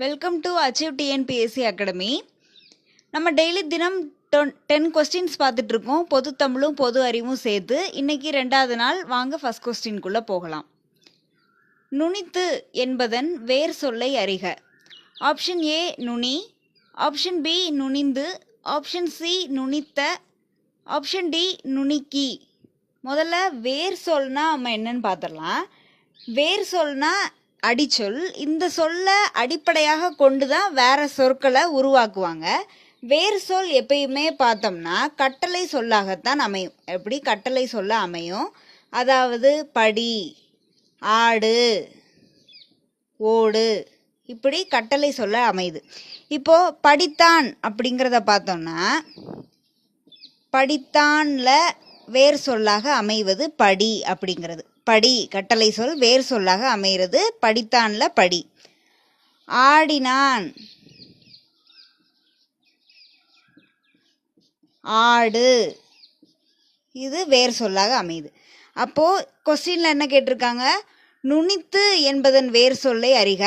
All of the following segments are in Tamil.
Welcome to achieve TNPSC academy. நம்ம டெய்லி தினம் 10 கொஸ்டின்ஸ் பார்த்துட்டு இருக்கோம், பொது தமிழும் பொது அறிவும் சேர்த்து. இன்னைக்கு 2வது நாள். வாங்க ஃபர்ஸ்ட் கொஸ்டின்குள்ளே போகலாம். நுனித்து என்பதன் வேர் சொல்லை அறிக. ஆப்ஷன் ஏ நுனி, ஆப்ஷன் பி நுனிந்து, ஆப்ஷன் சி நுனித்த, ஆப்ஷன் டி நுனிக்கி. முதல்ல வேர் சொல்னா நம்ம என்னன்னு பார்த்துடலாம். வேர் சொல்னா அடிச்சொல். இந்த சொல்லை அடிப்படையாக கொண்டு தான் வேற சொற்களை உருவாக்குவாங்க. வேர் சொல் எப்பயுமே பார்த்தோம்னா கட்டளை சொல்லாகத்தான் அமையும். எப்படி கட்டளை சொல்ல அமையும்? அதாவது படி, ஆடு, ஓடு, இப்படி கட்டளை சொல்ல அமையுது. இப்போ படித்தான் அப்படிங்கிறத பார்த்தோம்னா படித்தான்ல வேர் சொல்லாக அமைவது படி அப்படிங்கிறது. படி கட்டளை சொல் வேர் சொல்லாக அமைகிறது படித்தான்ல படி. ஆடினான், ஆடு, இது வேர் சொல்லாக அமையுது. அப்போ கொஸ்டின்ல என்ன கேட்டிருக்காங்க? நுனித்து என்பதன் வேர் சொல்லை அறிக.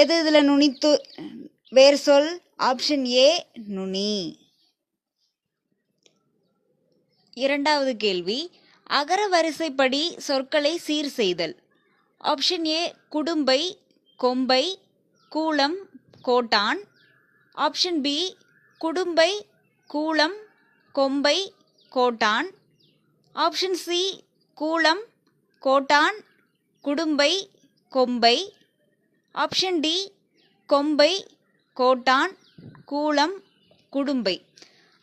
எது இதுல நுனித்து வேர் சொல்? ஆப்ஷன் ஏ நுனி. 2வது கேள்வி, அகர வரிசைப்படி சொற்களை சீர் செய்தல். ஆப்ஷன் ஏ குடும்பை, கொம்பை, கூளம், கோட்டான். ஆப்ஷன் பி குடும்பை, கூளம், கொம்பை, கோட்டான். ஆப்ஷன் சி கூளம், கோட்டான், குடும்பை, கொம்பை. ஆப்ஷன் டி கொம்பை, கோட்டான், கூளம், குடும்பை.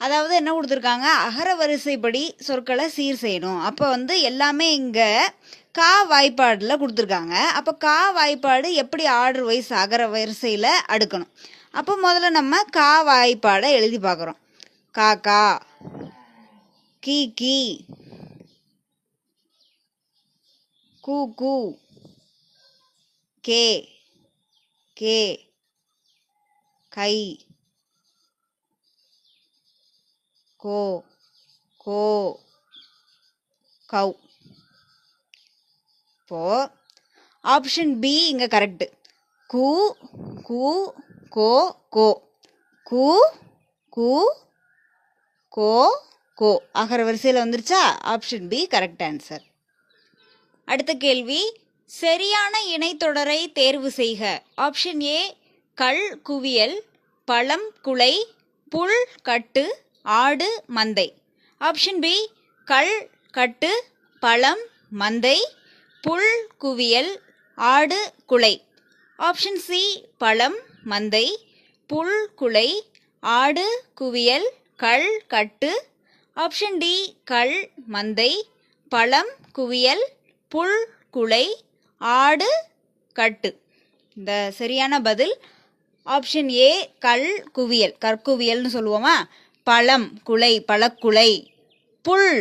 அதாவது என்ன கொடுத்துருக்காங்க? அகர வரிசைப்படி சொற்களை சீர் செய்யணும். அப்போ எல்லாமே இங்கே கா வாய்ப்பாடில் கொடுத்துருக்காங்க. அப்போ கா வாய்ப்பாடு எப்படி ஆர்டர் வைஸ் அகர வரிசையில் அடுக்கணும். அப்போ முதல்ல நம்ம கா வாய்ப்பாடை எழுதி பார்க்குறோம். காக்கா, கீ கீ, கூ கூ, கே கே, கை, கோ கோ, கவ். இப்போ ஆப்ஷன் பி இங்கே கரெக்டு. கூ கூ கோ கோ, கூ கூ கோ கோ அகர வரிசையில் வந்துருச்சா? Option B correct answer. அடுத்த கேள்வி, சரியான இணைத்தொடரை தேர்வு செய்க. ஆப்ஷன் ஏ கல் குவியல், பழம் குலை, புல் கட்டு, ஆடு மந்தை. ஆப்ஷன் பி கல் கட்டு, பழம் மந்தை, புல் குவியல், ஆடு குலை. ஆப்ஷன் சி பழம் மந்தை, புல் குலை, ஆடு குவியல், கல் கட்டு. ஆப்ஷன் டி கல் மந்தை, பழம் குவியல், புல் குலை, ஆடு கட்டு. இந்த சரியான பதில் ஆப்ஷன் ஏ கல் குவியல், கற்குவியல்னு சொல்லுவோமா? பழம் குலை, பழக்குலை, புல்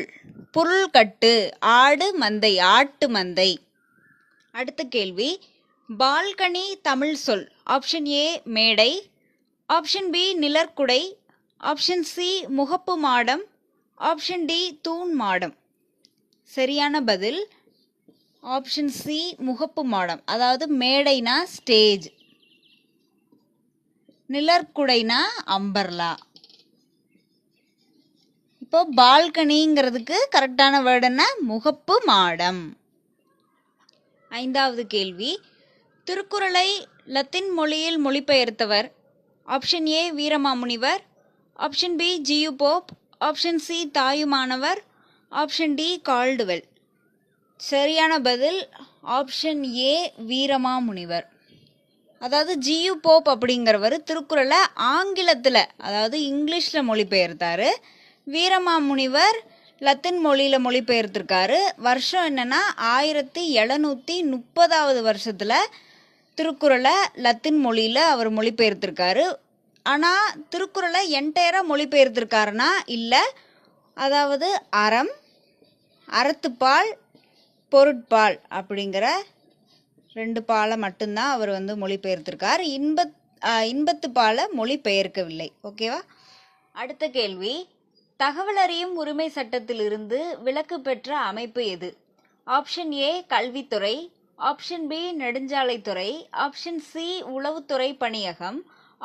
புல் கட்டு, ஆடு மந்தை, ஆட்டு மந்தை. அடுத்த கேள்வி, பால்கனி தமிழ் சொல். ஆப்ஷன் ஏ மேடை, ஆப்ஷன் பி நிழற்குடை, ஆப்ஷன் சி முகப்பு மாடம், ஆப்ஷன் டி தூண் மாடம். சரியான பதில் ஆப்ஷன் சி முகப்பு மாடம். அதாவது மேடைனா ஸ்டேஜ், நிழற்குடைனா அம்பர்லா. இப்போ பால்கனிங்கிறதுக்கு கரெக்டான வேர்டு என்ன? முகப்பு மாடம். 5வது கேள்வி, திருக்குறளை லத்தீன் மொழியில் மொழிபெயர்த்தவர். Option A Veeramamunivar, option B G U Pope, option C Thayumanavar, option D Caldwell. சரியான பதில் ஆப்ஷன் ஏ வீரமாமுனிவர். அதாவது ஜியு போப் அப்படிங்கிறவர் திருக்குறளை ஆங்கிலத்தில், அதாவது இங்கிலீஷில் மொழிபெயர்த்தாரு. வீரமாமுனிவர் லத்தீன் மொழியில் மொழிபெயர்த்திருக்காரு. வருஷம் என்னென்னா 1730வது வருஷத்தில் திருக்குறளை லத்தீன் மொழியில் அவர் மொழிபெயர்த்திருக்காரு. ஆனால் திருக்குறளை என்டையராக மொழிபெயர்த்திருக்காருன்னா இல்லை. அதாவது அறம், அறத்துப்பால், பொருட்பால் அப்படிங்கிற 2 பாலை மட்டும்தான் அவர் மொழிபெயர்த்திருக்கார். இன்பத்துப்பாலை மொழிபெயர்க்கவில்லை. ஓகேவா? அடுத்த கேள்வி, தகவல் அறியும் உரிமை சட்டத்திலிருந்து விலக்கு பெற்ற அமைப்பு எது? ஆப்ஷன் ஏ கல்வித்துறை, ஆப்ஷன் பி நெடுஞ்சாலைத்துறை, ஆப்ஷன் சி உளவுத்துறை பணியகம்,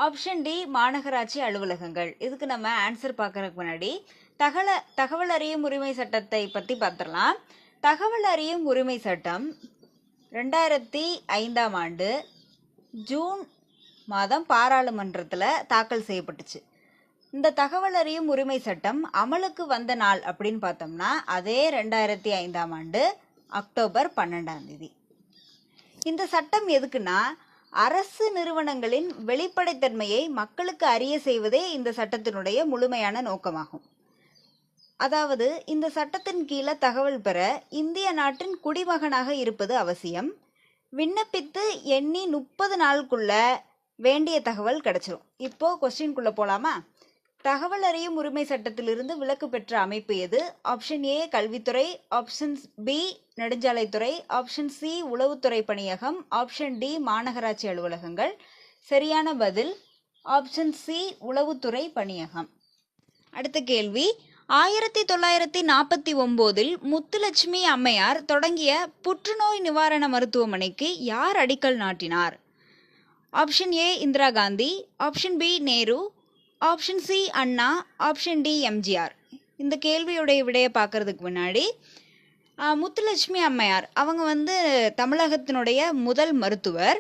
ஆப்ஷன் டி மாநகராட்சி அலுவலகங்கள். இதுக்கு நம்ம ஆன்சர் பார்க்கறதுக்கு முன்னாடி தகவல் அறியும் உரிமை சட்டத்தை பற்றி பார்த்துடலாம். தகவல் அறியும் உரிமை சட்டம் 2005ஆம் ஆண்டு ஜூன் மாதம் பாராளுமன்றத்தில் தாக்கல் செய்யப்பட்டுச்சு. இந்த தகவல் அறியும் உரிமை சட்டம் அமலுக்கு வந்த நாள் அப்படின்னு பார்த்தோம்னா அதே 2005ஆம் ஆண்டு அக்டோபர் 12ஆம் தேதி. இந்த சட்டம் எதுக்குன்னா அரசு நிறுவனங்களின் வெளிப்படைத்தன்மையை மக்களுக்கு அறிய செய்வதே இந்த சட்டத்தினுடைய முழுமையான நோக்கமாகும். அதாவது இந்த சட்டத்தின் கீழே தகவல் பெற இந்திய நாட்டின் குடிமகனாக இருப்பது அவசியம். விண்ணப்பித்து எண்ணி 30 நாளுக்குள்ள வேண்டிய தகவல் கிடைச்சிரும். இப்போ கொஸ்டின்குள்ள போலாமா? தகவல் அறியும் உரிமை சட்டத்திலிருந்து விலக்கு பெற்ற அமைப்பு எது? ஆப்ஷன் ஏ கல்வித்துறை, ஆப்ஷன் பி நெடுஞ்சாலைத்துறை, ஆப்ஷன் சி உளவுத்துறை பணியகம், ஆப்ஷன் டி மாநகராட்சி அலுவலகங்கள். சரியான பதில் ஆப்ஷன் சி உளவுத்துறை பணியகம். அடுத்த கேள்வி, 1949 முத்துலட்சுமி அம்மையார் தொடங்கிய புற்றுநோய் நிவாரண மருத்துவமனைக்கு யார் அடிக்கல் நாட்டினார்? Option A Indira Gandhi, option B Nehru, option C Anna, option D MGR. இந்த கேள்வியுடைய விடையை பார்க்கறதுக்கு முன்னாடி முத்துலட்சுமி அம்மையார் அவங்க தமிழகத்தினுடைய முதல் மருத்துவர்.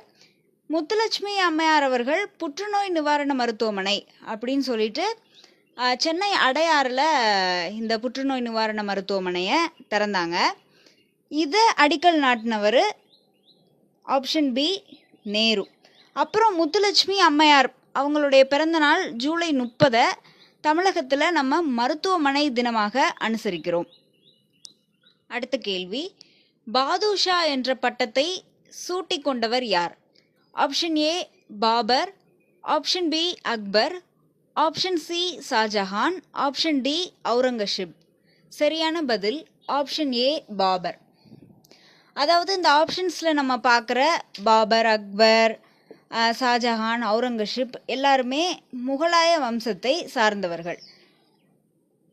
முத்துலட்சுமி அம்மையார் அவர்கள் புற்றுநோய் நிவாரண மருத்துவமனை அப்படின்னு சொல்லிட்டு சென்னை அடையாறில் இந்த புற்றுநோய் நிவாரண மருத்துவமனையை திறந்தாங்க. இதை அடிக்கல் நாட்டினவர் ஆப்ஷன் பி நேரு. அப்புறம் முத்துலட்சுமி அம்மையார் அவங்களுடைய பிறந்த நாள் ஜூலை 30 தமிழகத்தில் நம்ம மருத்துவமனை தினமாக அனுசரிக்கிறோம். அடுத்த கேள்வி, பாதுஷா என்ற பட்டத்தை சூட்டி கொண்டவர் யார்? Option A Babar, option B Akbar, option C Shah Jahan, option D Aurangzeb. சரியான பதில் ஆப்ஷன் ஏ பாபர். அதாவது இந்த ஆப்ஷன்ஸில் நம்ம பார்க்குற பாபர், அக்பர், ஷாஜஹான், அவுரங்கசீப் எல்லாருமே முகலாய வம்சத்தை சார்ந்தவர்கள்.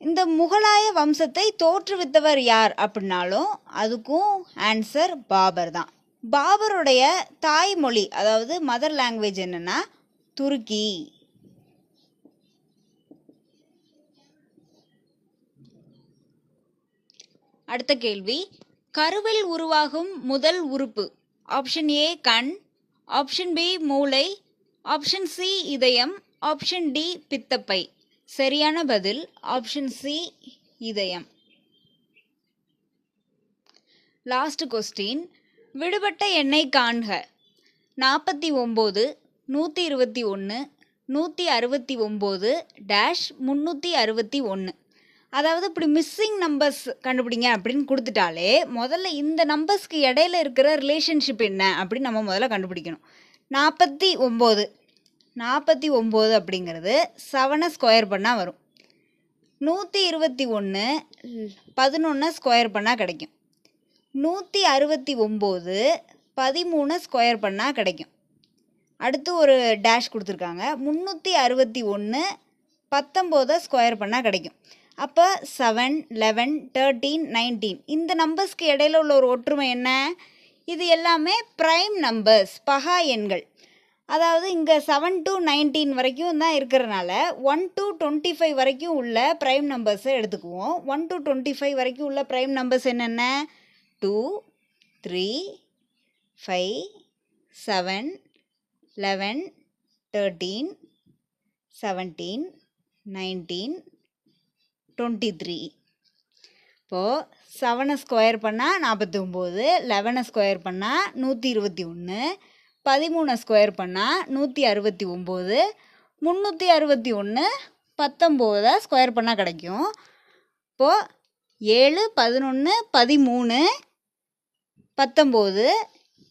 இந்த முகலாய வம்சத்தை தோற்றுவித்தவர் யார் அப்படின்னாலும் அதுக்கும் ஆன்சர் பாபர் தான். பாபருடைய தாய்மொழி அதாவது மதர் லாங்குவேஜ் என்னன்னா துருக்கி. அடுத்த கேள்வி, கருவில் உருவாகும் முதல் உறுப்பு? ஆப்ஷன் ஏ கண், ஆப்ஷன் பி மூளை, ஆப்ஷன் சி இதயம், ஆப்ஷன் டி பித்தப்பை. சரியான பதில் ஆப்ஷன் சி இதயம். லாஸ்ட் கொஸ்டின், விடுபட்ட எண்ணை காண்க. 49, 121, 169 -361. அதாவது இப்படி மிஸ்ஸிங் நம்பர்ஸ் கண்டுபிடிங்க அப்படின்னு கொடுத்துட்டாலே முதல்ல இந்த நம்பர்ஸ்க்கு இடையில இருக்கிற ரிலேஷன்ஷிப் என்ன அப்படின்னு நம்ம முதல்ல கண்டுபிடிக்கணும். 49 அப்படிங்கிறது 7 ஸ்கொயர் பண்ணால் வரும். 121 11 ஸ்கொயர் பண்ணால் கிடைக்கும். 169 13 ஸ்கொயர் பண்ணால் கிடைக்கும். அடுத்து ஒரு டேஷ் கொடுத்துருக்காங்க. 361 19 ஸ்கொயர் பண்ணால் கிடைக்கும். அப்போ 7, 11, 13, 19 இந்த நம்பர்ஸ்க்கு இடையில உள்ள ஒரு ஒற்றுமை என்ன? இது எல்லாமே ப்ரைம் நம்பர்ஸ், பகா எண்கள். அதாவது இங்கே 7 to 19 வரைக்கும் தான் இருக்கிறனால 1 to 25 வரைக்கும் உள்ள ப்ரைம் நம்பர்ஸை எடுத்துக்குவோம். 1 to 25 வரைக்கும் உள்ள ப்ரைம் நம்பர்ஸ் என்னென்ன? 2, 3, 5, 7, 11, 13, 17, 19, 23. இப்போது 7 ஸ்கொயர் பண்ணால் 49, 11 ஸ்கொயர் பண்ணால் 121, 13 ஸ்கொயர் பண்ணால் 169, 361 19 ஸ்கொயர் பண்ணால் கிடைக்கும். இப்போது 7, 11, 13, 19,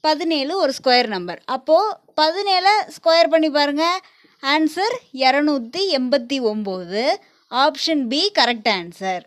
17 ஒரு ஸ்கொயர் நம்பர். அப்போது 17 ஸ்கொயர் பண்ணி பாருங்கள். Answer 289. Option B correct answer.